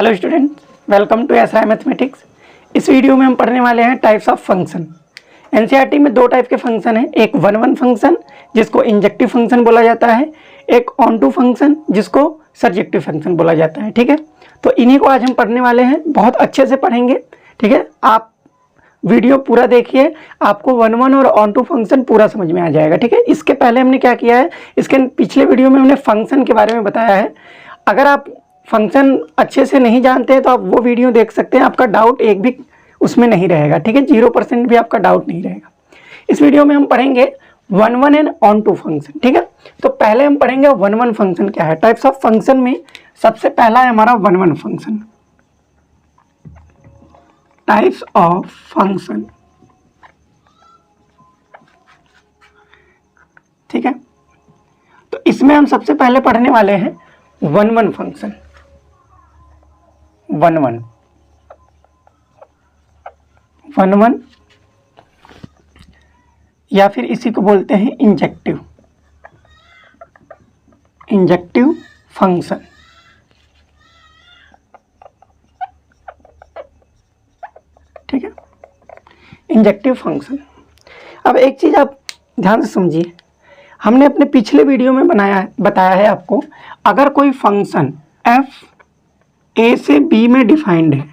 Hello student, welcome to SI mathematics. इस video में हम पढ़ने वाले हैं टाइप्स ऑफ फंक्शन। एनसीईआरटी में दो टाइप के फंक्शन हैं, एक वन वन फंक्शन जिसको इंजेक्टिव फंक्शन बोला जाता है, एक ऑन टू फंक्शन जिसको सर्जेक्टिव फंक्शन बोला जाता है। ठीक है, तो इन्हीं को आज हम पढ़ने वाले हैं, बहुत अच्छे से पढ़ेंगे। ठीक है, आप वीडियो पूरा देखिए, आपको वन वन और ऑन टू फंक्शन पूरा समझ में आ जाएगा। ठीक है, इसके पहले हमने क्या किया है, इसके पिछले वीडियो में हमने फंक्शन के बारे में बताया है। अगर आप फंक्शन अच्छे से नहीं जानते हैं तो आप वो वीडियो देख सकते हैं, आपका डाउट एक भी उसमें नहीं रहेगा। ठीक है, 0% भी आपका डाउट नहीं रहेगा। इस वीडियो में हम पढ़ेंगे one one and onto function. ठीक है, तो पहले हम पढ़ेंगे वन वन फंक्शन क्या है। टाइप्स ऑफ फंक्शन में सबसे पहला है हमारा one one function. Types of function, ठीक है, तो इसमें हम सबसे पहले पढ़ने वाले हैं one one function. One one one one या फिर इसी को बोलते हैं इंजेक्टिव इंजेक्टिव फंक्शन। ठीक है, इंजेक्टिव फंक्शन। अब एक चीज आप ध्यान से समझिए, हमने अपने पिछले वीडियो में बताया है आपको, अगर कोई फंक्शन f a से b में डिफाइंड है,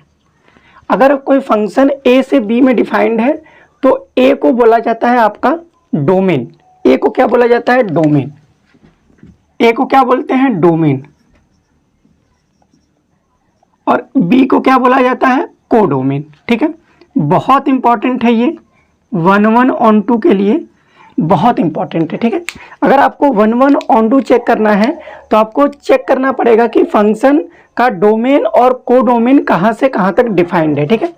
अगर कोई फंक्शन a से b में डिफाइंड है तो a को बोला जाता है आपका डोमेन। a को क्या बोला जाता है? डोमेन। a को क्या बोलते हैं? डोमेन। और b को क्या बोला जाता है? कोडोमेन। ठीक है, बहुत इंपॉर्टेंट है ये, वन वन ऑन टू के लिए बहुत इंपॉर्टेंट है। ठीक है, अगर आपको one one onto check करना है तो आपको चेक करना पड़ेगा कि फंक्शन का डोमेन और कोडोमेन कहाँ से कहाँ तक डिफाइंड है। ठीक है,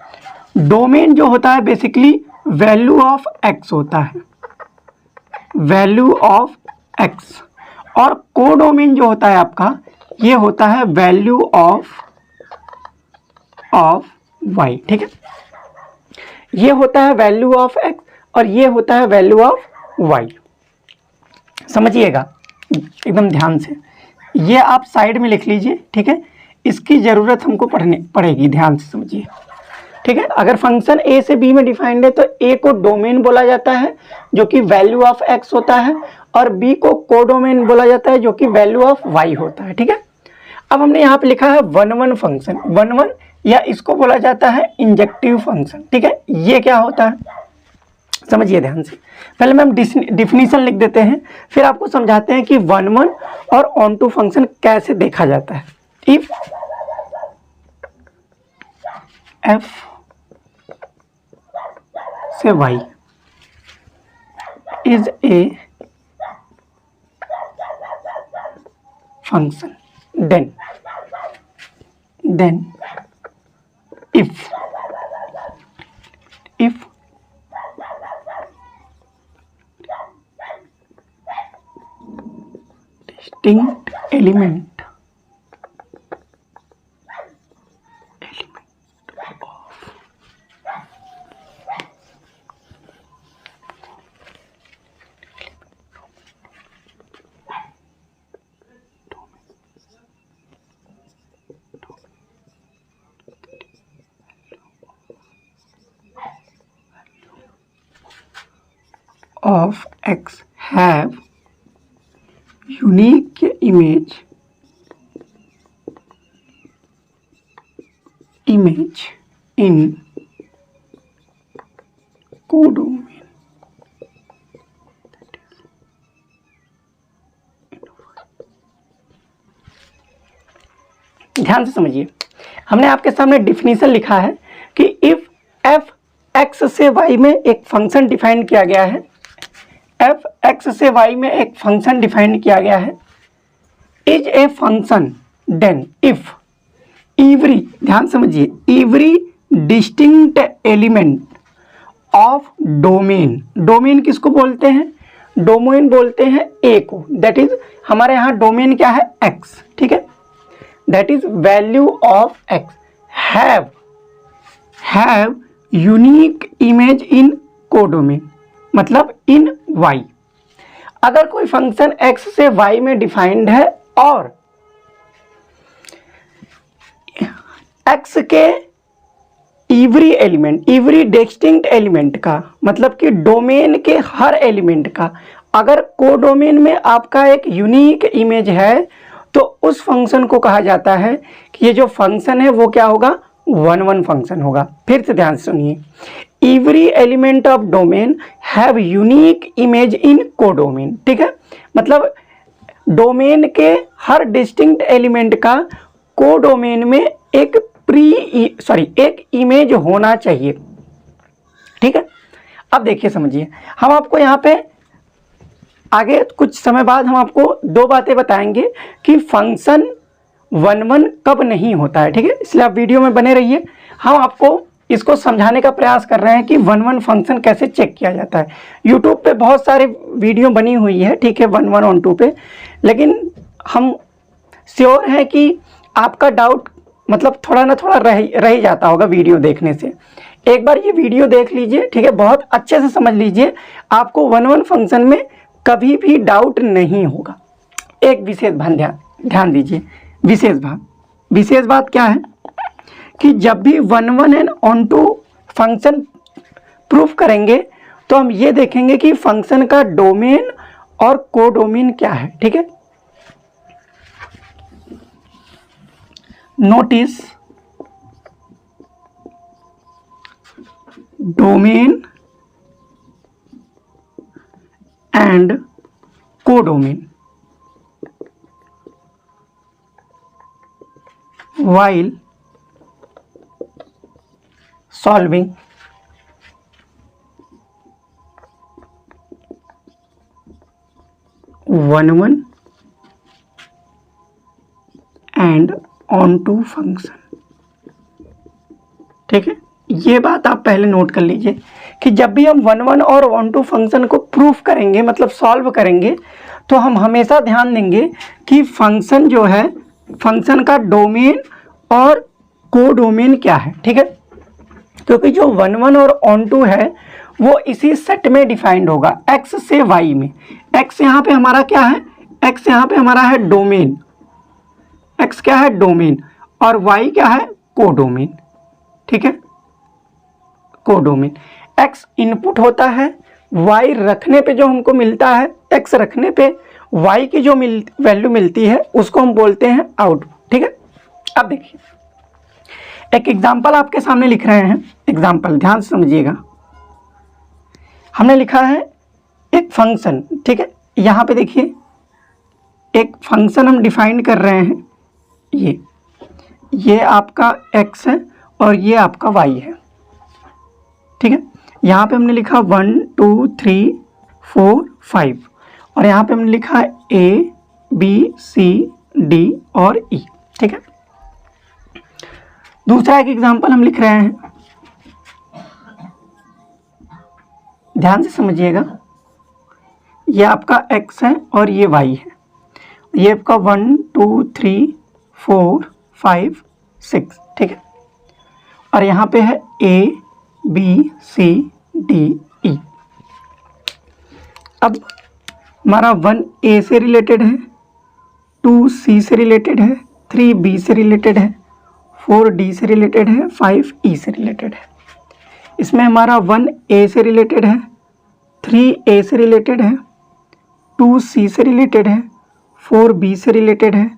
डोमेन जो होता है बेसिकली वैल्यू ऑफ एक्स होता है, वैल्यू ऑफ एक्स, और कोडोमेन जो होता है आपका ये होता है वैल्यू ऑफ वाई। ठीक है, ये होता है वैल्यू ऑफ एक्स और ये होता है वैल्यू ऑफ वाई। समझिएगा एकदम ध्यान से, ये आप साइड में लिख लीजिए। ठीक है, इसकी ज़रूरत हमको पड़ेगी, ध्यान से समझिए। ठीक है, अगर फंक्शन a से b में डिफाइंड है तो a को डोमेन बोला जाता है जो कि वैल्यू ऑफ x होता है, और b को कोडोमेन बोला जाता है जो कि वैल्यू ऑफ y होता है। ठीक है, अब हमने यहाँ पे लिखा है one one function. One one या इसको बोला जाता है इंजेक्टिव फंक्शन। ठीक है, ये क्या होता है समझिए ध्यान से। पहले में हम डिफिनीशन लिख देते हैं, फिर आपको समझाते हैं कि वन वन और ऑन टू फंक्शन कैसे देखा जाता है। इफ f से y is a function, then if distinct element of x have unique image in codomain। ध्यान से समझिए, हमने आपके सामने डिफिनीशन लिखा है कि इफ f x से y में एक फंक्शन डिफाइन किया गया है, f x से y में एक फंक्शन डिफाइन किया गया है, is a function then if every, ध्यान समझिए, every distinct element of domain. Domain किसको बोलते हैं? डोमेन बोलते हैं a को, दैट इज हमारे यहाँ डोमेन क्या है? x। ठीक है, that is value of x have unique image in codomain, मतलब इन y। अगर कोई फंक्शन x से y में डिफाइंड है और एक्स के every element, every distinct element का मतलब कि डोमेन के हर एलिमेंट का अगर कोडोमेन में आपका एक यूनिक इमेज है तो उस फंक्शन को कहा जाता है कि ये जो फंक्शन है वो क्या होगा, 1-1 फंक्शन होगा। फिर से ध्यान से सुनिए, every element of domain have unique image in codomain. ठीक है, मतलब डोमेन के हर डिस्टिंक्ट एलिमेंट का कोडोमेन में एक एक इमेज होना चाहिए। ठीक है, अब देखिए समझिए, हम आपको यहाँ पे आगे कुछ समय बाद हम आपको दो बातें बताएंगे कि फंक्शन 1-1 कब नहीं होता है। ठीक है, इसलिए आप वीडियो में बने रहिए। हम आपको इसको समझाने का प्रयास कर रहे हैं कि 1-1 फंक्शन कैसे चेक किया जाता है। यूट्यूब पे बहुत सारे वीडियो बनी हुई है, ठीक है, 1-1 ऑन 2 पे, लेकिन हम श्योर हैं कि आपका डाउट मतलब थोड़ा ना थोड़ा रह ही जाता होगा वीडियो देखने से। एक बार ये वीडियो देख लीजिए, ठीक है, बहुत अच्छे से समझ लीजिए, आपको 1-1 फंक्शन में कभी भी डाउट नहीं होगा। एक विशेष ध्यान दीजिए, विशेष बात क्या है कि जब भी 1-1 एंड ऑन 2 फंक्शन प्रूफ करेंगे तो हम ये देखेंगे कि फंक्शन का डोमेन और कोडोमेन क्या है। ठीक है, notice domain and codomain while solving one and on2 function. ठीक है, ये बात आप पहले नोट कर लीजिए कि जब भी हम 1-1 और on2 फंक्शन को प्रूफ करेंगे मतलब सॉल्व करेंगे तो हम हमेशा ध्यान देंगे कि फंक्शन जो है, फंक्शन का डोमेन और कोडोमेन क्या है। ठीक है, क्योंकि जो 1-1 और on2 है वो इसी सेट में डिफाइंड होगा, x से y में। x यहाँ पे हमारा क्या है, x यहाँ पे हमारा है डोमेन, x क्या है डोमेन, और y क्या है कोडोमेन। ठीक है, कोडोमेन, x इनपुट होता है, y रखने पे जो हमको मिलता है, x रखने पे y की जो वैल्यू मिलती है उसको हम बोलते हैं आउटपुट। ठीक है, अब देखिए एक एग्जाम्पल आपके सामने लिख रहे हैं, एग्जाम्पल ध्यान से समझिएगा। हमने लिखा है एक फंक्शन, ठीक है, यहाँ पे देखिए एक फंक्शन हम डिफाइन कर रहे हैं, ये आपका x है और ये आपका y है। ठीक है, यहाँ पे हमने लिखा 1 2 3 4 5 और यहाँ पे हमने लिखा A B C D और E। ठीक है, दूसरा एक एग्जांपल हम लिख रहे हैं, ध्यान से समझिएगा, ये आपका x है और ये y है, ये आपका 1 2 3 4 5 6। ठीक है, और यहाँ पे है A B C D E। अब हमारा 1 A से रिलेटेड है, 2 C से रिलेटेड है, 3 B से रिलेटेड है, 4 D से रिलेटेड है, 5 E से रिलेटेड है। इसमें हमारा 1 A से रिलेटेड है, 3 A से रिलेटेड है, 2 C से रिलेटेड है, 4 B से रिलेटेड है,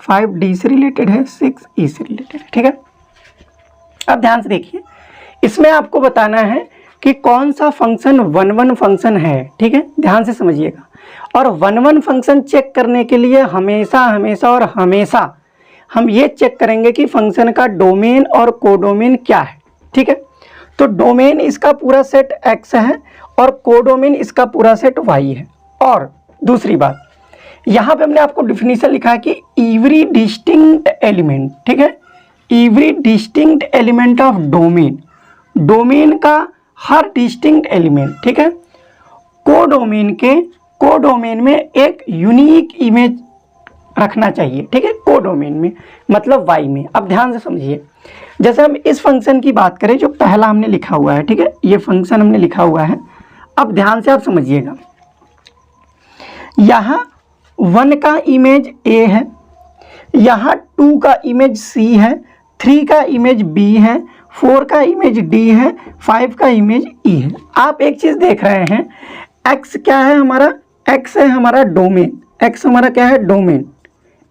5 D से रिलेटेड है, 6 E से रिलेटेड है। ठीक है, अब ध्यान से देखिए, इसमें आपको बताना है कि कौन सा फंक्शन 1-1 फंक्शन है। ठीक है, ध्यान से समझिएगा। और 1-1 फंक्शन चेक करने के लिए हमेशा हम ये चेक करेंगे कि फंक्शन का डोमेन और कोडोमेन क्या है। ठीक है, तो डोमेन इसका पूरा सेट x है और कोडोमेन इसका पूरा सेट y है। और दूसरी बात, यहाँ पे हमने आपको डिफिनीशन लिखा है कि एवरी डिस्टिंक्ट एलिमेंट, ठीक है, every distinct element of domain, domain का हर डिस्टिंक्ट एलिमेंट, ठीक है, कोडोमेन में एक यूनिक इमेज रखना चाहिए। ठीक है, कोडोमेन में मतलब y में। अब ध्यान से समझिए, जैसे हम इस फंक्शन की बात करें जो पहला हमने लिखा हुआ है, ठीक है, ये फंक्शन हमने लिखा हुआ है। अब ध्यान से आप समझिएगा, यहाँ 1 का इमेज A है, यहाँ 2 का इमेज C है, 3 का इमेज B है, 4 का इमेज D है, 5 का इमेज E है। आप एक चीज़ देख रहे हैं, X क्या है हमारा, X है हमारा डोमेन, X हमारा क्या है डोमेन,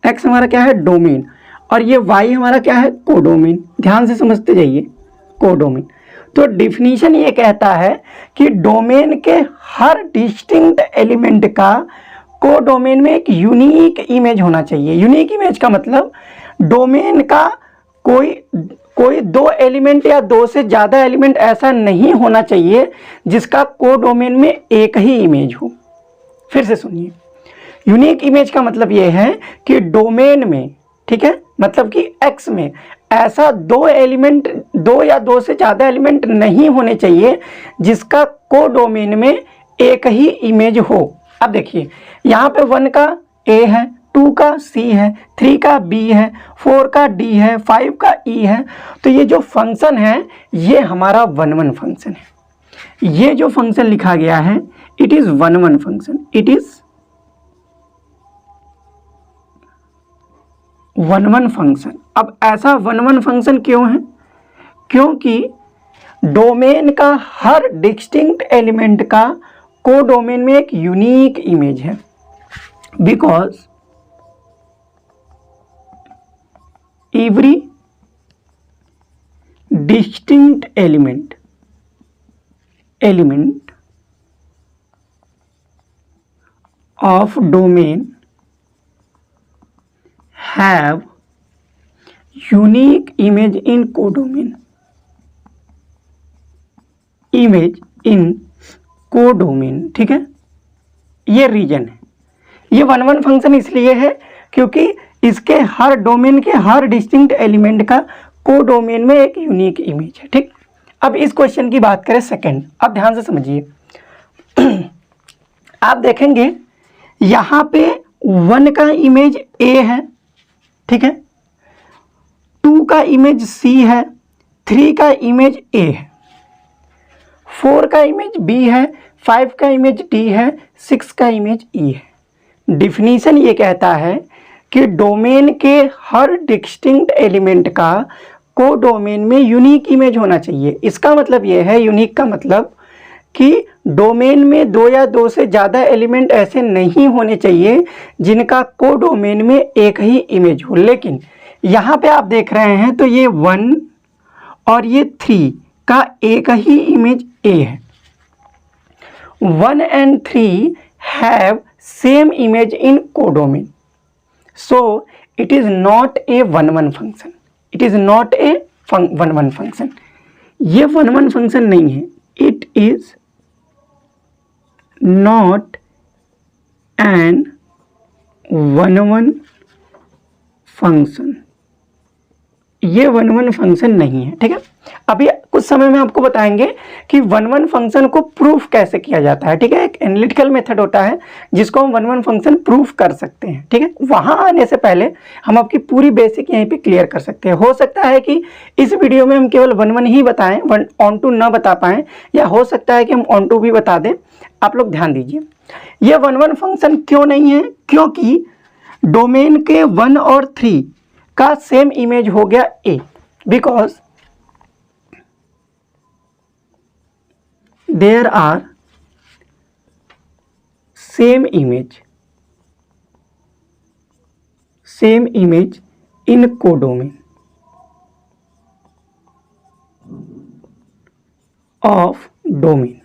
X हमारा क्या है डोमेन, और ये Y हमारा क्या है कोडोमेन। ध्यान से समझते जाइए, कोडोमेन। तो डिफिनीशन ये कहता है कि डोमेन के हर डिस्टिंक्ट एलिमेंट का कोडोमेन में एक यूनिक इमेज होना चाहिए। यूनिक इमेज का मतलब डोमेन का कोई दो एलिमेंट या दो से ज़्यादा एलिमेंट ऐसा नहीं होना चाहिए जिसका कोडोमेन में एक ही इमेज हो। फिर से सुनिए, यूनिक इमेज का मतलब ये है कि डोमेन में, ठीक है, मतलब कि X में ऐसा दो एलिमेंट, दो या दो से ज़्यादा एलिमेंट नहीं होने चाहिए जिसका कोडोमेन में एक ही इमेज हो। अब देखिए यहाँ पे 1 का A है, 2 का C है, 3 का B है, 4 का D है, 5 का E है। तो ये जो फंक्शन है ये हमारा 1-1 फंक्शन है। ये जो फंक्शन लिखा गया है it is 1-1 function, it is 1-1 function. अब ऐसा 1-1 फंक्शन क्यों है? क्योंकि डोमेन का हर डिस्टिंक्ट एलिमेंट का कोडोमेन में एक यूनिक इमेज है। Because every distinct element of domain have unique image in codomain, ठीक है। ये रीजन है, ये 1-1 फंक्शन इसलिए है क्योंकि इसके हर डोमेन के हर डिस्टिंक्ट एलिमेंट का कोडोमेन में एक यूनिक इमेज है, ठीक। अब इस क्वेश्चन की बात करें सेकंड, अब ध्यान से समझिए। आप देखेंगे यहाँ पे 1 का इमेज A है, ठीक है, 2 का इमेज C है, 3 का इमेज A है, 4 का इमेज B है, 5 का इमेज D है, 6 का इमेज E है। डिफिनीशन ये कहता है कि डोमेन के हर डिस्टिंक्ट एलिमेंट का कोडोमेन में यूनिक इमेज होना चाहिए। इसका मतलब ये है, यूनिक का मतलब कि डोमेन में दो या दो से ज़्यादा एलिमेंट ऐसे नहीं होने चाहिए जिनका कोडोमेन में एक ही इमेज हो। लेकिन यहाँ पे आप देख रहे हैं तो ये 1 और ये 3 का एक ही इमेज A है। 1 and 3 have same image in codomain, so it is not a 1-1 function, it is not a 1-1 function। ये 1-1 फंक्शन नहीं है, it is not an 1-1 function, ये 1-1 फंक्शन नहीं है, ठीक है। अभी कुछ समय में आपको बताएंगे कि 1-1 फंक्शन को प्रूफ कैसे किया जाता है, ठीक है। एक एनालिटिकल मेथड होता है जिसको हम 1-1 फंक्शन प्रूफ कर सकते हैं, ठीक है। वहां आने से पहले हम आपकी पूरी बेसिक यहीं पे क्लियर कर सकते हैं। हो सकता है कि इस वीडियो में हम केवल 1-1 ही बताएं, ऑन टू ना बता पाएं, या हो सकता है कि हम ऑन टू भी बता दें। आप लोग ध्यान दीजिए, ये 1-1 फंक्शन क्यों नहीं है? क्योंकि डोमेन के 1 और 3 का सेम इमेज हो गया A, because there are same image in codomain of domain।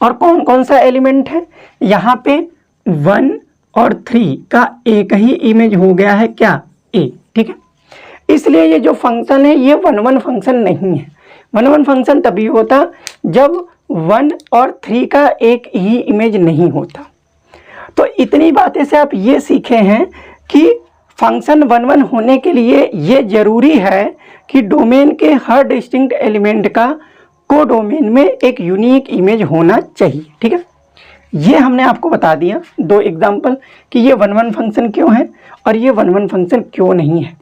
और कौन कौन सा एलिमेंट है? यहाँ पे 1 और 3 का एक ही इमेज हो गया है, क्या? A, ठीक है। इसलिए ये जो फंक्शन है ये 1-1 फंक्शन नहीं है। 1-1 फंक्शन तभी होता जब 1 और 3 का एक ही इमेज नहीं होता। तो इतनी बातें से आप ये सीखे हैं कि फंक्शन 1-1 होने के लिए ये जरूरी है कि डोमेन के हर डिस्टिंक्ट एलिमेंट का कोडोमेन में एक यूनिक इमेज होना चाहिए, ठीक है। ये हमने आपको बता दिया 2 एग्जाम्पल कि ये 1-1 फंक्शन क्यों है और ये 1-1 फंक्शन क्यों नहीं है,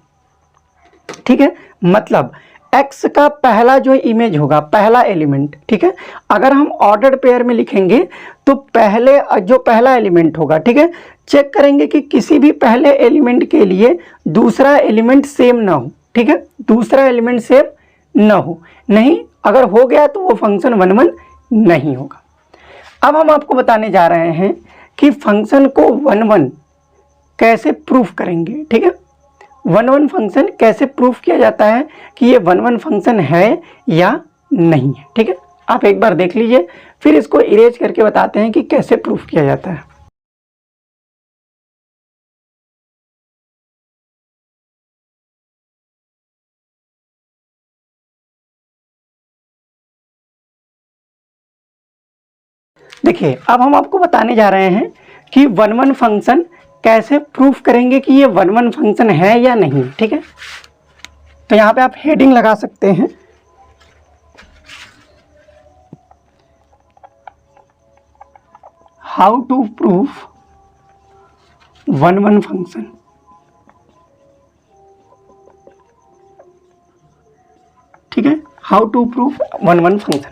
ठीक है। मतलब X का पहला जो इमेज होगा, पहला एलिमेंट, ठीक है, अगर हम ऑर्डर्ड पेयर में लिखेंगे तो पहला एलिमेंट होगा, ठीक है, चेक करेंगे कि किसी भी पहले एलिमेंट के लिए दूसरा एलिमेंट सेम ना हो, ठीक है, दूसरा एलिमेंट सेम ना हो, नहीं अगर हो गया तो वो फंक्शन 1 1 नहीं होगा। अब हम आपको बताने जा रहे हैं कि फंक्शन को 1 1 कैसे प्रूफ करेंगे, ठीक है, 1 1 फंक्शन कैसे प्रूफ किया जाता है कि ये 1 1 फंक्शन है या नहीं है, ठीक है। आप एक बार देख लीजिए, फिर इसको इरेज करके बताते हैं कि कैसे प्रूफ किया जाता है। देखिए, अब हम आपको बताने जा रहे हैं कि 1 1 फंक्शन कैसे प्रूफ करेंगे कि ये 1 1 फंक्शन है या नहीं, ठीक है। तो यहाँ पे आप हेडिंग लगा सकते हैं, हाउ टू प्रूफ 1 1 फंक्शन, ठीक है, हाउ टू प्रूफ 1 1 फंक्शन।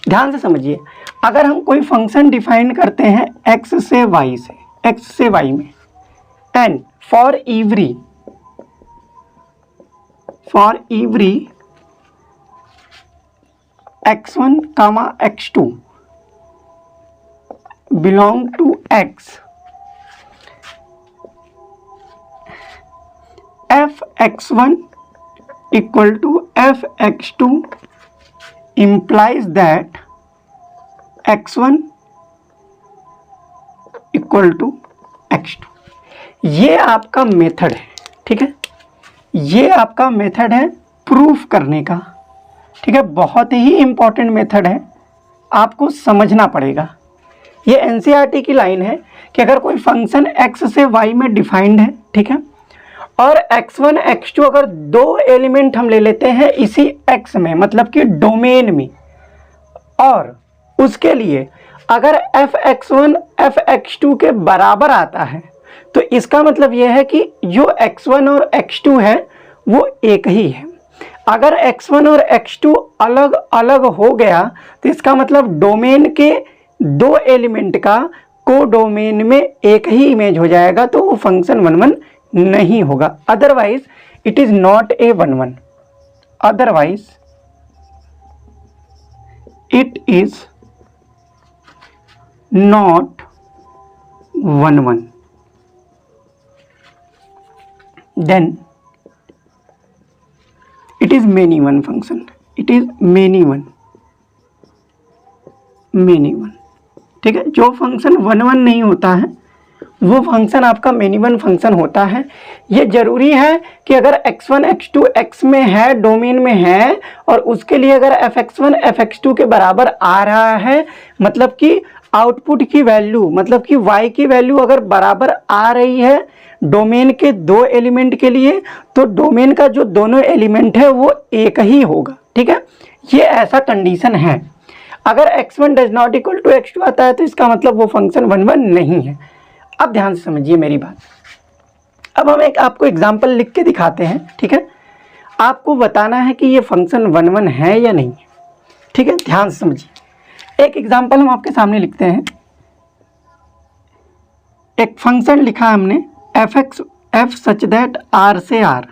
ध्यान से समझिए, अगर हम कोई फंक्शन डिफाइन करते हैं x से y में, and for every x1, x2 belong to x, f(x1) equal to f(x2) implies that x1 equal to x2। ये आपका मेथड है, ठीक है, ये आपका मेथड है प्रूफ करने का, ठीक है, बहुत ही इंपॉर्टेंट मेथड है, आपको समझना पड़ेगा। ये एनसीईआरटी की लाइन है कि अगर कोई फंक्शन x से y में डिफाइंड है, ठीक है, और x1 x2 अगर दो एलिमेंट हम ले लेते हैं इसी x में, मतलब कि डोमेन में, और उसके लिए अगर f(x1) f(x2) के बराबर आता है, तो इसका मतलब यह है कि जो x1 और x2 है वो एक ही है। अगर x1 और x2 अलग अलग हो गया तो इसका मतलब डोमेन के दो एलिमेंट का को डोमेन में एक ही इमेज हो जाएगा, तो वो फंक्शन 1 1 नहीं होगा, otherwise it is not a 1 1, otherwise it is not 1 1, then it is many one function, it is many one, ठीक है। जो फंक्शन 1 1 नहीं होता है वो फंक्शन आपका मेनी वन फंक्शन होता है। ये जरूरी है कि अगर x1 x2 x में है, डोमेन में है, और उसके लिए अगर f(x1) f(x2) के बराबर आ रहा है, मतलब कि आउटपुट की वैल्यू, मतलब कि y की वैल्यू अगर बराबर आ रही है डोमेन के दो एलिमेंट के लिए, तो डोमेन का जो दोनों एलिमेंट है वो एक ही होगा, ठीक है। ये ऐसा कंडीशन है। अगर x1 does not equal to x2 आता है तो इसका मतलब वो फंक्शन 1 1 नहीं है। अब ध्यान से समझिए मेरी बात। अब हम एक आपको एग्जाम्पल लिख के दिखाते हैं, ठीक है, आपको बताना है कि ये फंक्शन 1 1 है या नहीं, ठीक है। ध्यान से समझिए, एक एग्जाम्पल हम आपके सामने लिखते हैं। एक फंक्शन लिखा हमने f सच दैट r से r।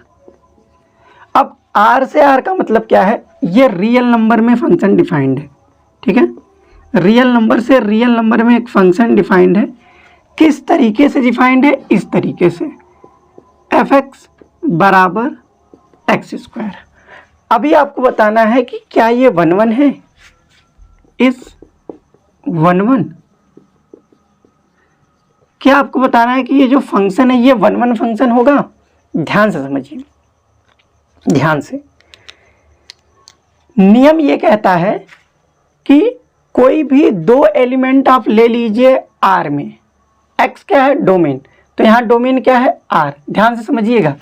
अब r से r का मतलब क्या है, ये रियल नंबर में फंक्शन डिफाइंड है, ठीक है, रियल नंबर से रियल नंबर में एक फंक्शन डिफाइंड है। किस तरीके से डिफाइंड है, इस तरीके से f(x) बराबर x²। अभी आपको बताना है कि क्या ये 1 1 है, इस 1 1, क्या आपको बताना है कि ये जो फंक्शन है ये 1 1 फंक्शन होगा। ध्यान से समझिए, ध्यान से। नियम ये कहता है कि कोई भी दो एलिमेंट आप ले लीजिए R में, X क्या है, डोमेन, तो यहाँ डोमेन क्या है, R। ध्यान से समझिएगा,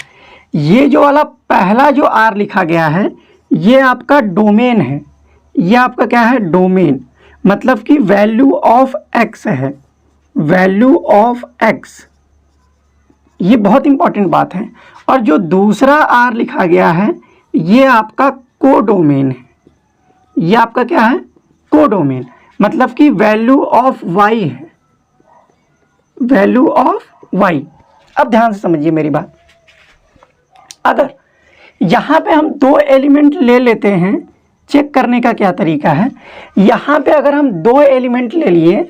ये जो वाला पहला जो R लिखा गया है ये आपका डोमेन है, ये आपका क्या है, डोमेन, मतलब कि वैल्यू ऑफ X है, वैल्यू ऑफ X, ये बहुत इंपॉर्टेंट बात है। और जो दूसरा R लिखा गया है ये आपका कोडोमेन है, ये आपका क्या है, कोडोमेन, मतलब कि वैल्यू ऑफ y है, वैल्यू ऑफ y। अब ध्यान से समझिए मेरी बात, अगर यहाँ पे हम दो एलिमेंट ले लेते हैं, चेक करने का क्या तरीका है, यहाँ पे अगर हम दो एलिमेंट ले लिए,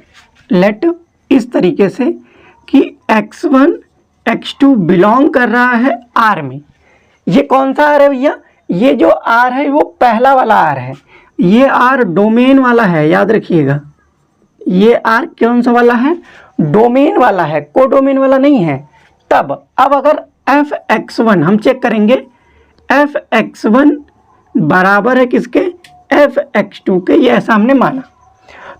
लेट इस तरीके से कि x1 x2 बिलोंग कर रहा है R में। ये कौन सा R है भैया? ये जो R है वो पहला वाला R है, ये R डोमेन वाला है, याद रखिएगा। ये R कौन सा वाला है? डोमेन वाला है, को डोमेन वाला नहीं है। तब अब अगर fx1 हम चेक करेंगे, fx1 बराबर है किसके? fx2 के। ये ऐसा हमने माना,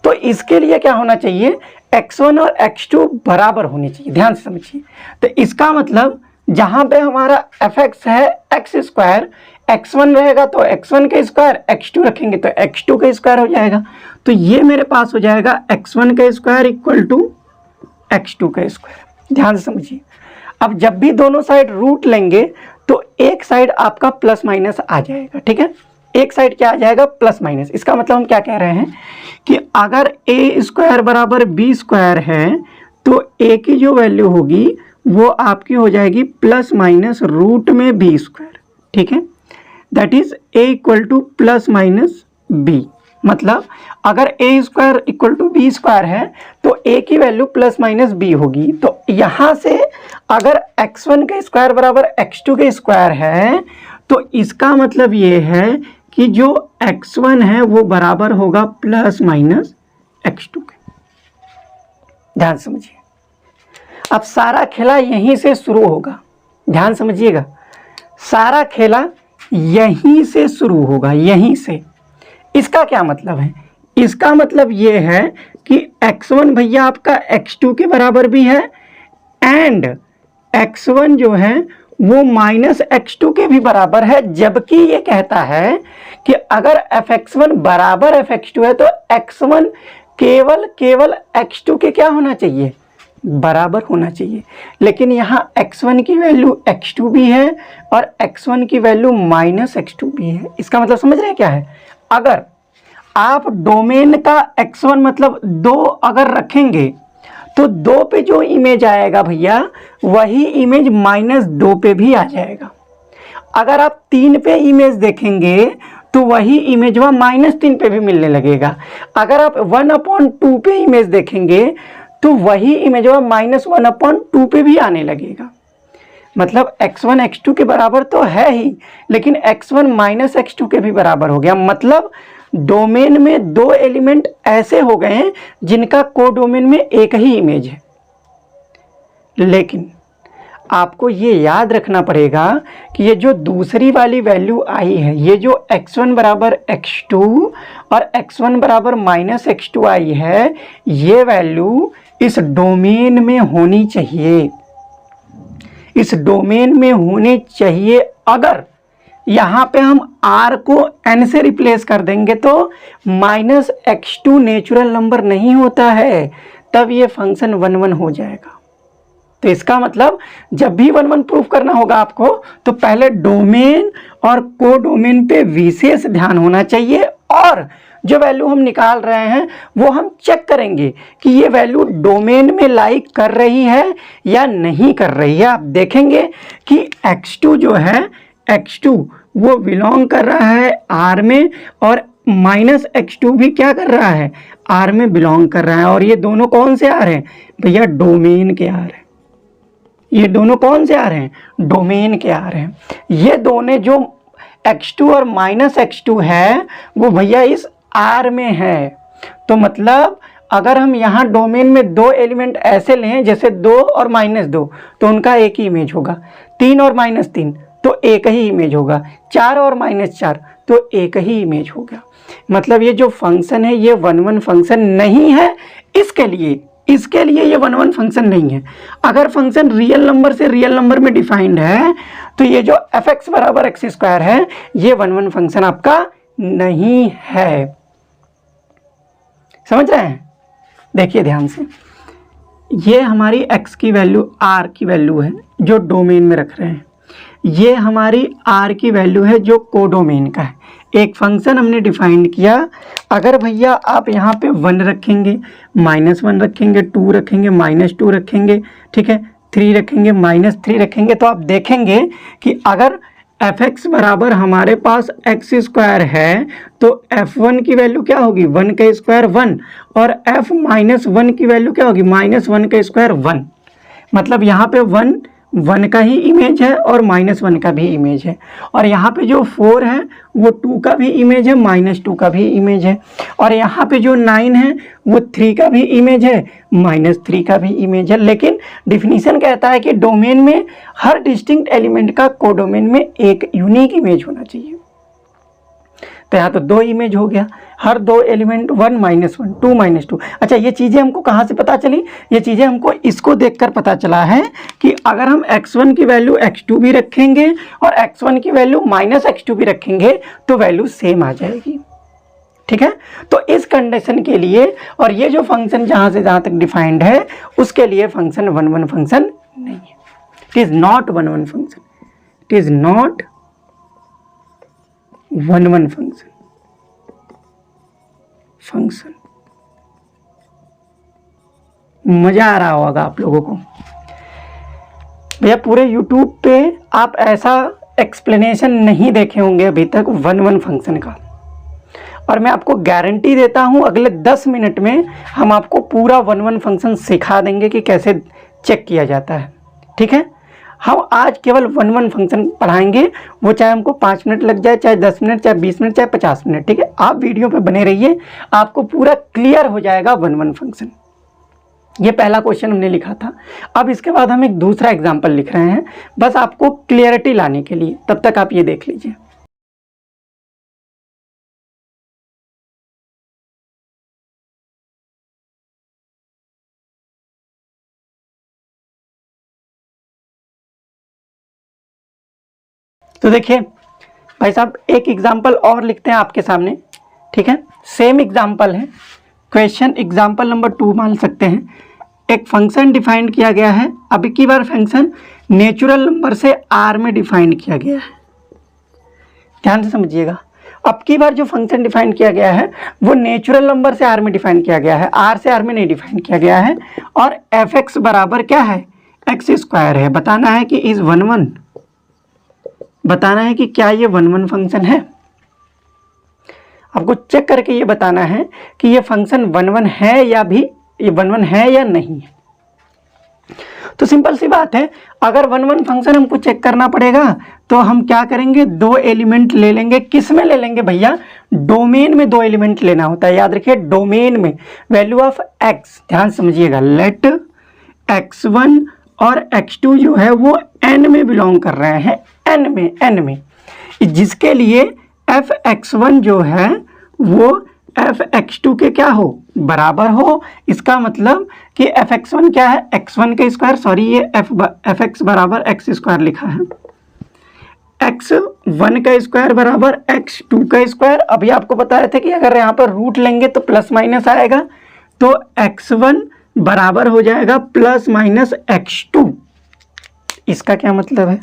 तो इसके लिए क्या होना चाहिए? x1 और x2 बराबर होनी चाहिए। ध्यान से समझिए, तो इसका मतलब जहां पे हमारा fx है x स्क्वायर, x1 रहेगा तो x1 का स्क्वायर, x2 रखेंगे तो x2 का स्क्वायर हो जाएगा। तो ये मेरे पास हो जाएगा x1 का स्क्वायर इक्वल टू x2 का स्क्वायर। ध्यान से समझिए, अब जब भी दोनों साइड रूट लेंगे तो एक साइड आपका प्लस माइनस आ जाएगा, ठीक है। एक साइड क्या आ जाएगा? Plus minus. इसका मतलब हम क्या कह रहे हैं कि अगर a स्क्वायर बराबर b स्क्वायर है तो a की जो वैल्यू होगी वो आपकी हो जाएगी प्लस माइनस रूट में b स्क्वायर, ठीक है। That is a equal to plus minus b। मतलब अगर a square equal to b square है तो a की वैल्यू प्लस माइनस b होगी। तो यहाँ से अगर x1 का स्क्वायर बराबर x2 का स्क्वायर है तो इसका मतलब ये है कि जो x1 है वो बराबर होगा प्लस माइनस x2 के। ध्यान समझिए, अब सारा खेला यहीं से शुरू होगा। ध्यान समझिएगा, सारा खेला यहीं से शुरू होगा, यहीं से। इसका क्या मतलब है? इसका मतलब ये है कि x1 भैया आपका x2 के बराबर भी है एंड x1 जो है वो माइनस x2 के भी बराबर है। जबकि ये कहता है कि अगर fx1 बराबर fx2 है तो x1 केवल x2 के क्या होना चाहिए? बराबर होना चाहिए। लेकिन यहाँ x1 की वैल्यू x2 भी है और x1 की वैल्यू माइनस x2 भी है। इसका मतलब समझ रहे हैं क्या है? अगर आप डोमेन का x1 मतलब 2 अगर रखेंगे तो 2 पे जो इमेज आएगा भैया वही इमेज -2 पे भी आ जाएगा। अगर आप 3 पे इमेज देखेंगे तो वही इमेज वह -3 पे भी मिलने लगेगा। अगर आप 1/2 पे इमेज देखेंगे तो वही इमेज वह -1/2 पे भी आने लगेगा। मतलब x1 x2 के बराबर तो है ही, लेकिन x1 माइनस x2 के भी बराबर हो गया। मतलब डोमेन में 2 एलिमेंट ऐसे हो गए हैं जिनका को डोमेन में एक ही इमेज है। लेकिन आपको ये याद रखना पड़ेगा कि ये जो दूसरी वाली वैल्यू आई है, ये जो x1 बराबर x2 और x1 बराबर माइनस x2 आई है, ये वैल्यू इस डोमेन में होनी चाहिए। इस डोमेन में होनी चाहिए। अगर यहाँ पे हम r को n से रिप्लेस कर देंगे तो -x2 नेचुरल नंबर नहीं होता है, तब ये फंक्शन 1 1 हो जाएगा। तो इसका मतलब जब भी 1 1 प्रूफ करना होगा आपको तो पहले डोमेन और को डोमेन पे विशेष ध्यान होना चाहिए, और जो वैल्यू हम निकाल रहे हैं वो हम चेक करेंगे कि ये वैल्यू डोमेन में लाइक कर रही है या नहीं कर रही है। आप देखेंगे कि x2 जो है, x2 वो बिलोंग कर रहा है R में और माइनस x2 भी क्या कर रहा है? R में बिलोंग कर रहा है। और ये दोनों कौन से R हैं भैया? डोमेन के R हैं। ये दोनों कौन से आ रहे हैं? डोमेन के आ रहे हैं। ये दोनों जो x2 और माइनस x2 है वो भैया इस R में है। तो मतलब अगर हम यहाँ डोमेन में 2 एलिमेंट ऐसे लें जैसे 2 और -2 तो उनका एक ही इमेज होगा, 3 और -3 तो एक ही इमेज होगा, 4 और -4 तो एक ही इमेज होगा। मतलब ये जो फंक्शन है ये 1 1 फंक्शन नहीं है। इसके लिए ये 1 1 फंक्शन नहीं है। अगर फंक्शन रियल नंबर से रियल नंबर में डिफाइंड है तो ये जो fx बराबर x स्क्वायर है ये 1 1 फंक्शन आपका नहीं है। समझ रहे हैं? देखिए ध्यान से, ये हमारी x की वैल्यू r की वैल्यू है जो डोमेन में रख रहे हैं, ये हमारी r की वैल्यू है जो कोडोमेन का है। एक फंक्शन हमने डिफाइंड किया। अगर भैया आप यहाँ पे 1 रखेंगे, -1 रखेंगे, 2 रखेंगे, -2 रखेंगे, ठीक है, 3 रखेंगे, -3 रखेंगे, तो आप देखेंगे कि अगर f(x) बराबर हमारे पास x² है तो f1 की वैल्यू क्या होगी, 1 का स्क्वायर 1, और f-1 की वैल्यू क्या होगी, -1 का स्क्वायर 1। मतलब यहाँ पे 1 का ही इमेज है और -1 का भी इमेज है, और यहाँ पे जो 4 है वो 2 का भी इमेज है, -2 का भी इमेज है, और यहाँ पे जो 9 है वो 3 का भी इमेज है, -3 का भी इमेज है। लेकिन डिफिनीशन कहता है कि डोमेन में हर डिस्टिंक्ट एलिमेंट का कोडोमेन में एक यूनिक इमेज होना चाहिए। तो यहाँ तो 2 इमेज हो गया, हर 2 एलिमेंट 1 -1 2 -2। अच्छा, ये चीज़ें हमको कहाँ से पता चली, ये चीज़ें हमको इसको देखकर पता चला है कि अगर हम x1 की वैल्यू x2 भी रखेंगे और x1 की वैल्यू -x2 भी रखेंगे तो वैल्यू सेम आ जाएगी। ठीक है, तो इस कंडीशन के लिए, और ये जो फंक्शन जहाँ से जहाँ तक डिफाइंड है उसके लिए फंक्शन 1 फंक्शन नहीं है। It is not 1 function, it is not 1 function. मजा आ रहा होगा आप लोगों को। भैया पूरे YouTube पे आप ऐसा एक्सप्लेनेशन नहीं देखे होंगे अभी तक 1 फंक्शन का, और मैं आपको गारंटी देता हूं अगले 10 मिनट में हम आपको पूरा 1 फंक्शन सिखा देंगे कि कैसे चेक किया जाता है। ठीक है, हम आज केवल 1 फंक्शन पढ़ाएंगे, वो चाहे हमको 5 मिनट लग जाए, चाहे 10 मिनट, चाहे 20 मिनट, चाहे 50 मिनट। ठीक है, आप वीडियो पे बने रहिए, आपको पूरा क्लियर हो जाएगा 1 फंक्शन। ये पहला क्वेश्चन हमने लिखा था। अब इसके बाद हम एक दूसरा एग्जाम्पल लिख रहे हैं, बस आपको क्लियरिटी लाने के लिए। तब तक आप ये देख लीजिए। तो देखिए भाई साहब, एक एग्जाम्पल और लिखते हैं आपके सामने। ठीक है, सेम एग्जाम्पल है, क्वेश्चन एग्जाम्पल नंबर 2 मान सकते हैं। एक फंक्शन डिफाइन किया गया है, अब की बार फंक्शन नेचुरल नंबर से आर में डिफाइन किया गया है। ध्यान से समझिएगा, अब की बार जो फंक्शन डिफाइन किया गया है वो नेचुरल नंबर से आर में डिफाइन किया गया है, आर से आर में नहीं डिफाइन किया गया है। और f(x) बराबर क्या है, x² है। बताना है कि इज 1 बताना है कि क्या ये 1 फंक्शन है। आपको चेक करके ये बताना है कि ये फंक्शन 1 है या भी ये 1 है या नहीं है। तो सिंपल सी बात है, अगर 1 फंक्शन हमको चेक करना पड़ेगा तो हम क्या करेंगे, 2 एलिमेंट ले लेंगे। किस में ले लेंगे भैया, डोमेन में 2 एलिमेंट लेना होता है। याद रखिए, डोमेन में वैल्यू ऑफ x, ध्यान समझिएगा, लेट x1 और x2 जो है वो n में बिलोंग कर रहे हैं, n में, जिसके लिए f(x1) जो है वो f(x2) के क्या हो, बराबर हो। इसका मतलब कि f(x1) क्या है, x1 का स्क्वायर, सॉरी ये f(x) बराबर x² लिखा है, x1 का स्क्वायर बराबर x2 का स्क्वायर। अभी आपको बता रहे थे कि अगर यहाँ पर रूट लेंगे तो प्लस माइनस आएगा, तो x1 बराबर हो जाएगा +-x2। इसका क्या मतलब है,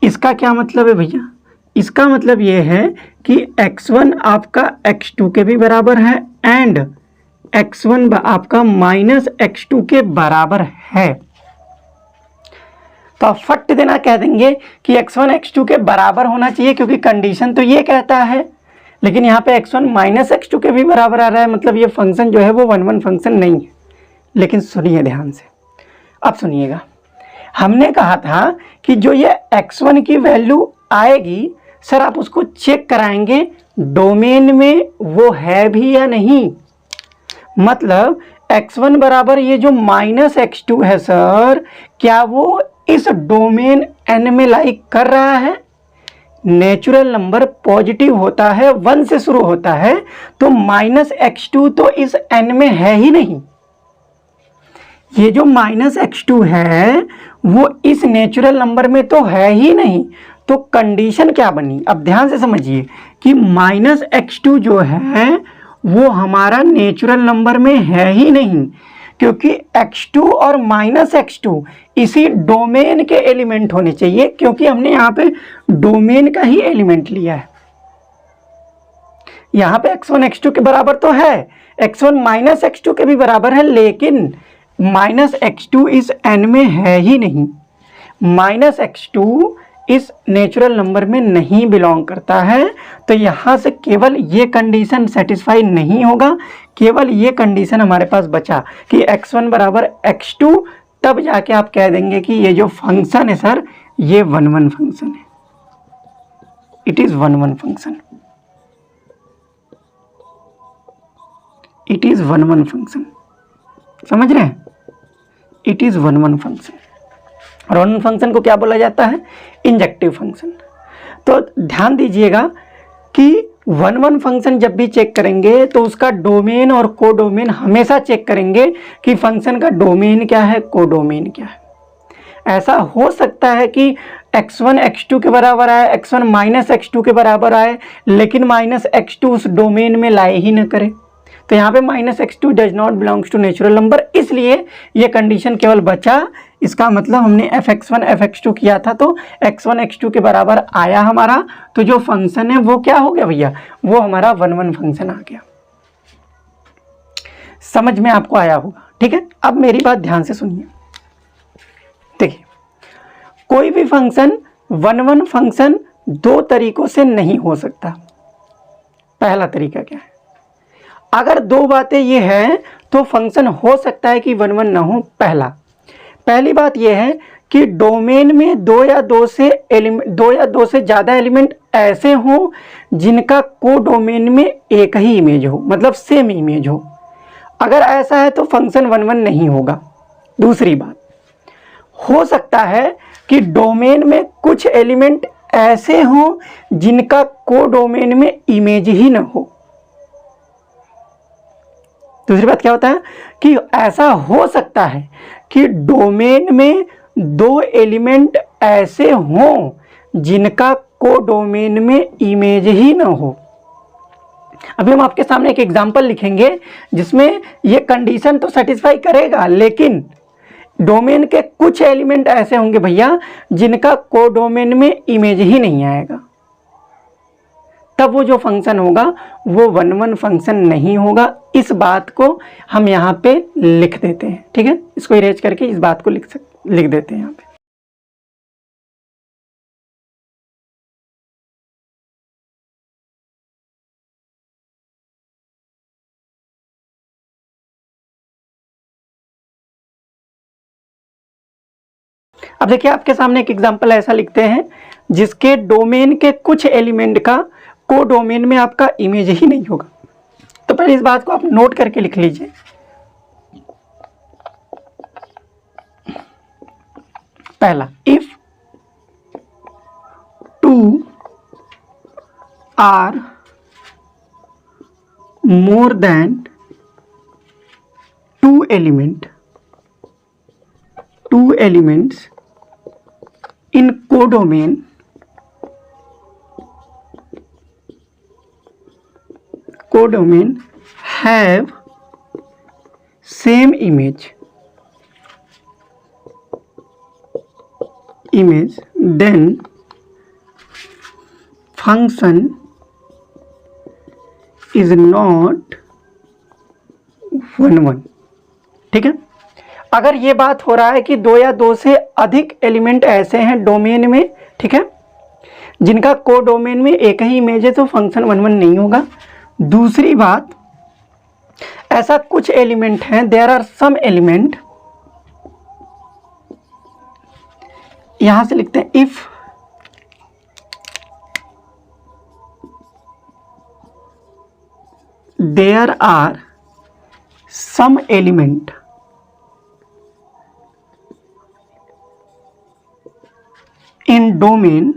इसका क्या मतलब है भैया, इसका मतलब ये है कि x1 आपका x2 के भी बराबर है एंड x1 आपका -x2 के बराबर है। तो आप फट देना कह देंगे कि x1 x2 के बराबर होना चाहिए, क्योंकि कंडीशन तो ये कहता है, लेकिन यहाँ पे x1 -x2 के भी बराबर आ रहा है, मतलब ये फंक्शन जो है वो 1 फंक्शन नहीं है। लेकिन सुनिए ध्यान से, अब सुनिएगा, हमने कहा था कि जो ये x1 की वैल्यू आएगी सर आप उसको चेक कराएंगे डोमेन में वो है भी या नहीं। मतलब x1 बराबर ये जो -x2 है सर, क्या वो इस डोमेन n में लाइक कर रहा है। नेचुरल नंबर पॉजिटिव होता है, 1 से शुरू होता है, तो -x2 तो इस n में है ही नहीं। ये जो -x2 है वो इस नेचुरल नंबर में तो है ही नहीं। तो कंडीशन क्या बनी, अब ध्यान से समझिए कि -x2 जो है वो हमारा नेचुरल नंबर में है ही नहीं, क्योंकि x2 और -x2 इसी डोमेन के एलिमेंट होने चाहिए, क्योंकि हमने यहाँ पे डोमेन का ही एलिमेंट लिया है। यहाँ पे x1 x2 के बराबर तो है, x1 -x2 के भी बराबर है, लेकिन माइनस एक्स टू इस n में है ही नहीं, माइनस एक्स टू इस नेचुरल नंबर में नहीं बिलोंग करता है। तो यहाँ से केवल ये कंडीशन सेटिस्फाई नहीं होगा, केवल ये कंडीशन हमारे पास बचा कि x1 बराबर x2, तब जाके आप कह देंगे कि ये जो फंक्शन है सर ये वन वन फंक्शन है, it is one one function, it is one one function. समझ रहे हैं, it is one one function. और वन वन फंक्शन को क्या बोला जाता है, इंजेक्टिव फंक्शन। तो ध्यान दीजिएगा कि वन वन फंक्शन जब भी चेक करेंगे तो उसका डोमेन और कोडोमेन हमेशा चेक करेंगे कि फंक्शन का डोमेन क्या है, कोडोमेन क्या है। ऐसा हो सकता है कि x1 x2 के बराबर आए, x1 माइनस x2 के बराबर आए, लेकिन माइनस x2 उस डोमेन में लाए ही न करे। तो यहाँ पे minus x2 does not belongs to natural number, इसलिए ये कंडीशन केवल बचा। इसका मतलब हमने fx1 fx2 किया था तो x1 x2 के बराबर आया हमारा, तो जो फंक्शन है वो क्या हो गया भैया, वो हमारा वन वन फंक्शन आ गया। समझ में आपको आया होगा, ठीक है। अब मेरी बात ध्यान से सुनिए, देखिए कोई भी फंक्शन वन वन फंक्शन दो तरीकों से नहीं हो सकता। पहला तरीका क्या है, अगर दो बातें ये हैं तो फंक्शन हो सकता है कि वन वन ना हो। पहली बात यह है कि डोमेन में दो या दो से ज़्यादा एलिमेंट ऐसे हों जिनका कोडोमेन में एक ही इमेज हो, मतलब सेम इमेज हो। अगर ऐसा है तो फंक्शन वन वन नहीं होगा। दूसरी बात, हो सकता है कि डोमेन में कुछ एलिमेंट ऐसे हों जिनका कोडोमेन में इमेज ही ना हो। दूसरी बात क्या होता है कि ऐसा हो सकता है कि डोमेन में दो एलिमेंट ऐसे हों जिनका कोडोमेन में इमेज ही ना हो। अभी हम आपके सामने एक एग्जांपल लिखेंगे जिसमें ये कंडीशन तो सेटिस्फाई करेगा, लेकिन डोमेन के कुछ एलिमेंट ऐसे होंगे भैया जिनका कोडोमेन में इमेज ही नहीं आएगा। तब वो जो फंक्शन होगा वो वन वन फंक्शन नहीं होगा। इस बात को हम यहाँ पे लिख देते हैं, ठीक है। इसको इरेज करके इस बात को लिख देते हैं यहाँ पे। अब देखिए आपके सामने एक एग्जांपल ऐसा लिखते हैं जिसके डोमेन के कुछ एलिमेंट का कोडोमेन में आपका इमेज ही नहीं होगा। तो पहले इस बात को आप नोट करके लिख लीजिए। पहला, if two or more than two elements in codomain have same image, then function is not one one. ठीक है, अगर ये बात हो रहा है कि दो या दो से अधिक एलिमेंट ऐसे हैं डोमेन में, ठीक है, जिनका कोडोमेन में एक ही इमेज है, तो फंक्शन वन वन नहीं होगा। दूसरी बात, ऐसा कुछ एलिमेंट हैं, देयर आर सम एलिमेंट, यहां से लिखते हैं if there are some element in domain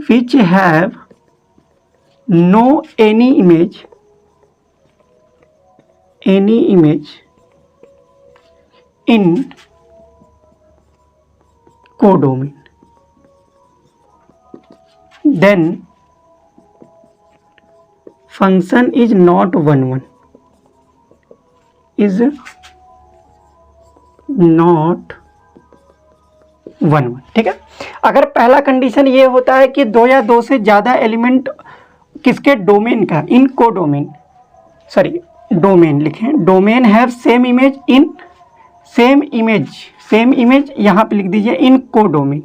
which have no any image in codomain, then function is not one one, is not 1 1, ठीक है। अगर पहला कंडीशन ये होता है कि 2 या 2 से ज़्यादा एलिमेंट किसके डोमेन का, इन कोडोमेन, सॉरी डोमेन लिखें, domain have same image in same image यहाँ पे लिख दीजिए in codomain,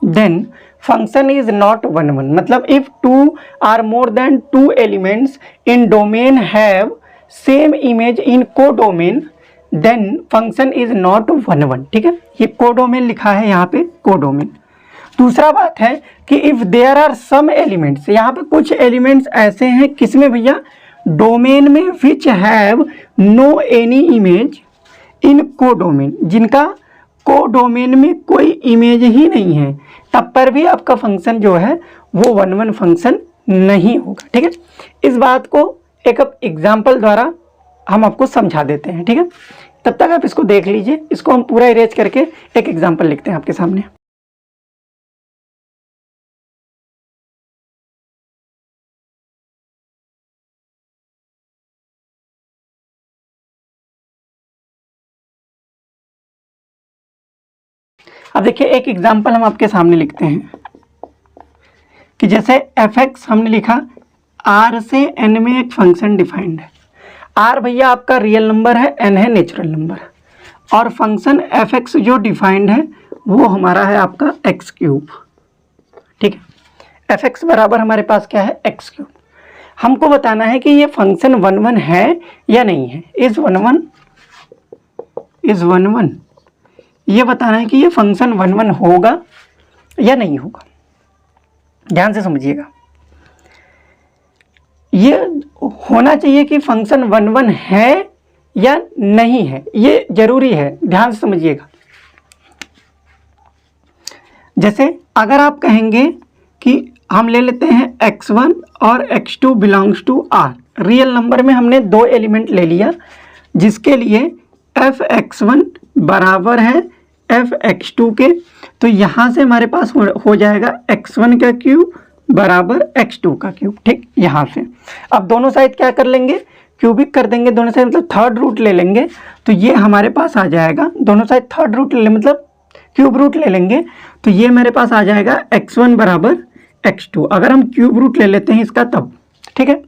then function is not 1 1, मतलब if 2 are more than 2 elements in domain have same image in codomain then function is not 1 1, ठीक है। ये codomain लिखा है यहाँ पे, कोडोमेन। दूसरा बात है कि if there are some elements, यहाँ पे कुछ एलिमेंट्स ऐसे हैं किसमें भैया, डोमेन में, which have no any image in codomain, जिनका कोडोमेन में कोई इमेज ही नहीं है, तब पर भी आपका फंक्शन जो है वो 1 1 फंक्शन नहीं होगा, ठीक है। इस बात को एक एग्जाम्पल द्वारा हम आपको समझा देते हैं, ठीक है। तब तक आप इसको देख लीजिए, इसको हम पूरा इरेज करके एक एग्जाम्पल लिखते हैं आपके सामने। अब देखिए एक एग्जाम्पल हम आपके सामने लिखते हैं कि जैसे f(x) हमने लिखा, r से n में एक फंक्शन डिफाइंड है। r भैया आपका रियल नंबर है, n है नेचुरल नंबर, और फंक्शन f(x) जो डिफाइंड है वो हमारा है आपका x3, ठीक है। f(x) बराबर हमारे पास क्या है, x3। हमको बताना है कि ये फंक्शन 1 1 है या नहीं है, इज 1 1, ये बताना है कि ये फंक्शन 1 1 होगा या नहीं होगा। ध्यान से समझिएगा, ये होना चाहिए कि फंक्शन 1 1 है या नहीं है, ये जरूरी है, ध्यान से समझिएगा। जैसे अगर आप कहेंगे कि हम ले लेते हैं x1 और x2 belongs to r, real number में हमने 2 एलिमेंट ले लिया, जिसके लिए f(x1) बराबर है f(x2) के, तो यहाँ से हमारे पास हो जाएगा x1 का क्यूब बराबर x2 का क्यूब, ठीक। यहाँ से अब दोनों साइड क्या कर लेंगे, क्यूबिक कर देंगे दोनों साइड, मतलब थर्ड रूट ले लेंगे, तो ये हमारे पास आ जाएगा, दोनों साइड थर्ड रूट ले, मतलब क्यूब रूट ले लेंगे, तो ये मेरे पास आ जाएगा x1 बराबर x2। अगर हम क्यूब रूट ले लेते हैं इसका तब, ठीक है,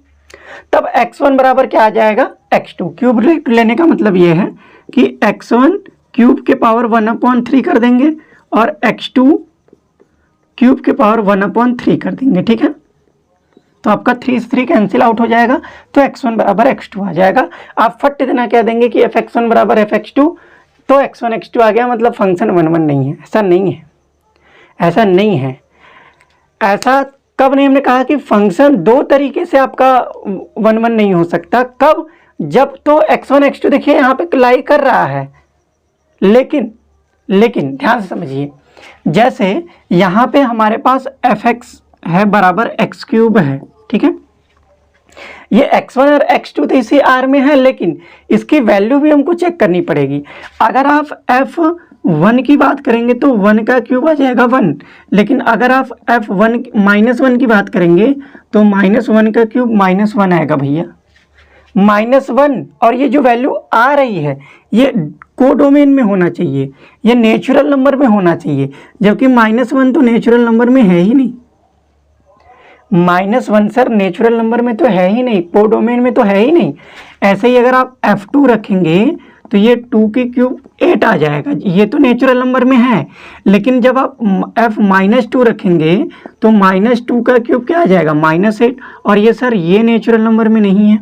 तब x1 बराबर क्या आ जाएगा, x2। क्यूब रूट लेने का मतलब ये है कि x1 क्यूब के पावर 1/3 कर देंगे और x2 क्यूब के पावर 1/3 कर देंगे, ठीक है। तो आपका 3 से 3 कैंसिल आउट हो जाएगा, तो x1 बराबर x2 आ जाएगा। आप फट इतना कह देंगे कि f(x1) बराबर f(x2), तो x1 x2 आ गया, मतलब फंक्शन 1 1 नहीं है। ऐसा नहीं है, ऐसा नहीं है। ऐसा कब नहीं, हमने कहा कि फंक्शन 2 तरीके से आपका 1 1 नहीं हो सकता। कब, जब तो x1 x2 देखिए यहाँ पे लाई कर रहा है, लेकिन ध्यान से समझिए, जैसे यहाँ पे हमारे पास f(x) है बराबर x3 है, ठीक है। ये x1 और x2 तो इसी r में है, लेकिन इसकी वैल्यू भी हमको चेक करनी पड़ेगी। अगर आप f1 की बात करेंगे तो 1 का क्यूब आ जाएगा 1, लेकिन अगर आप f1 -1 की बात करेंगे तो -1 का क्यूब -1 आएगा भैया, -1। और ये जो वैल्यू आ रही है ये कोडोमेन में होना चाहिए, ये नेचुरल नंबर में होना चाहिए, जबकि -1 तो नेचुरल नंबर में है ही नहीं। -1 सर नेचुरल नंबर में तो है ही नहीं, कोडोमेन में तो है ही नहीं। ऐसे ही अगर आप f2 रखेंगे तो ये 2 की क्यूब 8 आ जाएगा, ये तो नेचुरल नंबर में है, लेकिन जब आप f-2 रखेंगे तो -2 का क्यूब क्या आ जाएगा, -8, और ये सर ये नेचुरल नंबर में नहीं है।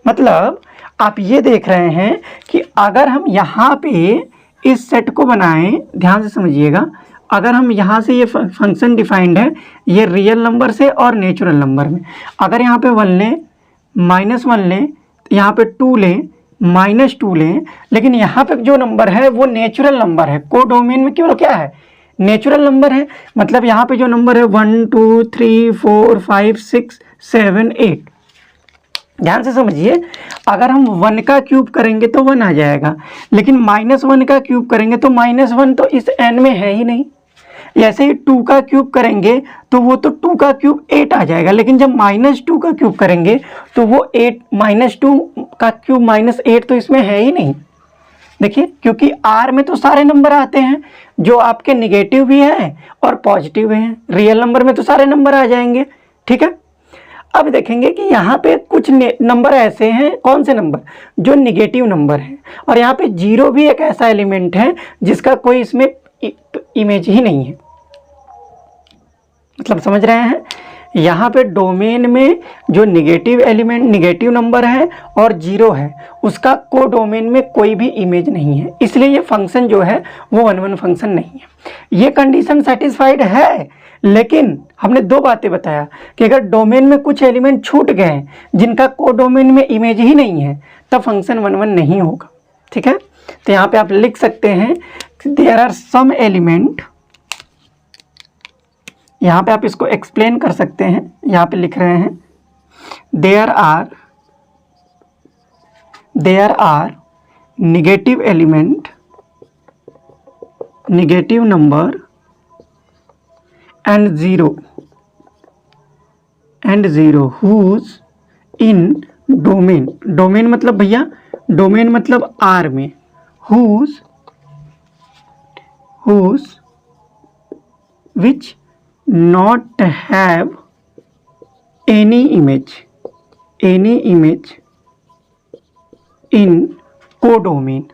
मतलब आप ये देख रहे हैं कि अगर हम यहाँ पे इस सेट को बनाएं, ध्यान से समझिएगा, अगर हम यहाँ से ये फंक्शन डिफाइंड है, ये रियल नंबर से और नेचुरल नंबर में, अगर यहाँ पे 1 लें, -1 लें, यहाँ पे 2 लें, -2 लें, लेकिन यहाँ पे जो नंबर है वो नेचुरल नंबर है, कोडोमेन में केवल क्या है, नेचुरल नंबर है। मतलब यहाँ पे जो नंबर है 1 2 3 4 5 6 7 8, ध्यान से समझिए, अगर हम 1 का क्यूब करेंगे तो 1 आ जाएगा, लेकिन -1 का क्यूब करेंगे तो -1 तो इस n में है ही नहीं। ऐसे ही 2 का क्यूब करेंगे तो वो तो 2 का क्यूब 8 आ जाएगा, लेकिन जब -2 का क्यूब करेंगे तो वो 8 -2 का क्यूब -8 तो इसमें है ही नहीं। देखिए, क्योंकि R में तो सारे नंबर आते हैं, जो आपके निगेटिव भी हैं और पॉजिटिव हैं। रियल नंबर में तो सारे नंबर आ जाएंगे, ठीक है। अब देखेंगे कि यहाँ पे कुछ नंबर ऐसे हैं, कौन से नंबर, जो निगेटिव नंबर हैं, और यहाँ पे 0 भी एक ऐसा एलिमेंट है जिसका कोई इसमें इमेज ही नहीं है। मतलब समझ रहे हैं, यहाँ पे डोमेन में जो निगेटिव एलिमेंट, निगेटिव नंबर है और 0 है, उसका को डोमेन में कोई भी इमेज नहीं है, इसलिए ये फंक्शन जो है वो 1-1 फंक्शन नहीं है। ये कंडीशन सेटिस्फाइड है, लेकिन हमने 2 बातें बताया कि अगर डोमेन में कुछ एलिमेंट छूट गए जिनका को डोमेन में इमेज ही नहीं है, तब फंक्शन 1-1 नहीं होगा, ठीक है। तो यहाँ पे आप लिख सकते हैं देयर आर सम एलिमेंट, यहाँ पे आप इसको एक्सप्लेन कर सकते हैं, यहाँ पे लिख रहे हैं there are negative element, negative number and zero whose in domain मतलब भैया डोमेन मतलब R में, whose which not have any image in codomain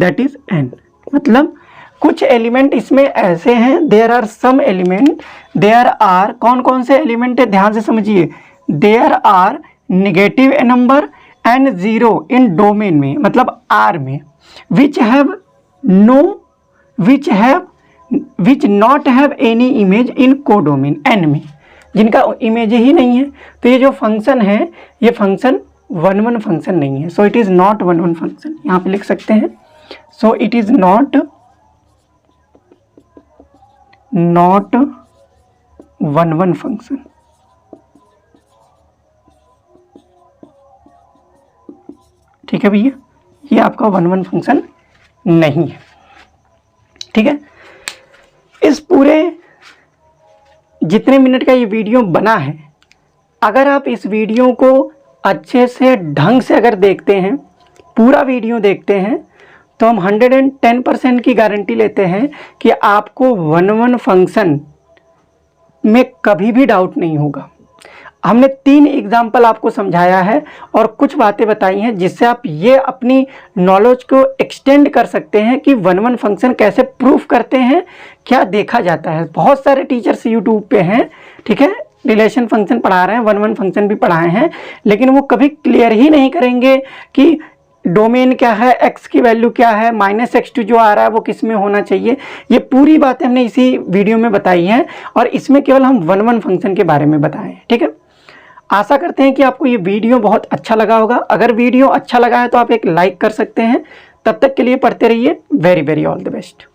that is n। मतलब कुछ एलिमेंट इसमें ऐसे हैं, there are some element, there are कौन कौन से एलिमेंट है, ध्यान से समझिए, there are negative number and 0 in domain में मतलब R में, which not have any image in codomain N में, जिनका इमेज ही नहीं है। तो ये जो फंक्शन है, ये फंक्शन 1-1 फंक्शन नहीं है, so it is not 1-1 function. यहाँ पे लिख सकते हैं, so it is not 1-1 function. ठीक है भैया, ये आपका 1-1 फंक्शन नहीं है, ठीक है। इस पूरे जितने मिनट का ये वीडियो बना है, अगर आप इस वीडियो को अच्छे से ढंग से अगर देखते हैं, पूरा वीडियो देखते हैं, तो हम 110% की गारंटी लेते हैं कि आपको 1-1 फंक्शन में कभी भी डाउट नहीं होगा। हमने 3 एग्जाम्पल आपको समझाया है और कुछ बातें बताई हैं जिससे आप ये अपनी नॉलेज को एक्सटेंड कर सकते हैं कि 1-1 फंक्शन कैसे प्रूफ करते हैं, क्या देखा जाता है। बहुत सारे टीचर्स यूट्यूब पे हैं, ठीक है, रिलेशन फंक्शन पढ़ा रहे हैं, 1-1 फंक्शन भी पढ़ाए हैं, लेकिन वो कभी क्लियर ही नहीं करेंगे कि डोमेन क्या है, x की वैल्यू क्या है, -x2 जो आ रहा है वो किस में होना चाहिए। ये पूरी बातें हमने इसी वीडियो में बताई हैं और इसमें केवल हम 1-1 फंक्शन के बारे में बताएं हैं, ठीक है। आशा करते हैं कि आपको ये वीडियो बहुत अच्छा लगा होगा। अगर वीडियो अच्छा लगा है तो आप एक लाइक कर सकते हैं। तब तक के लिए पढ़ते रहिए। Very all the best.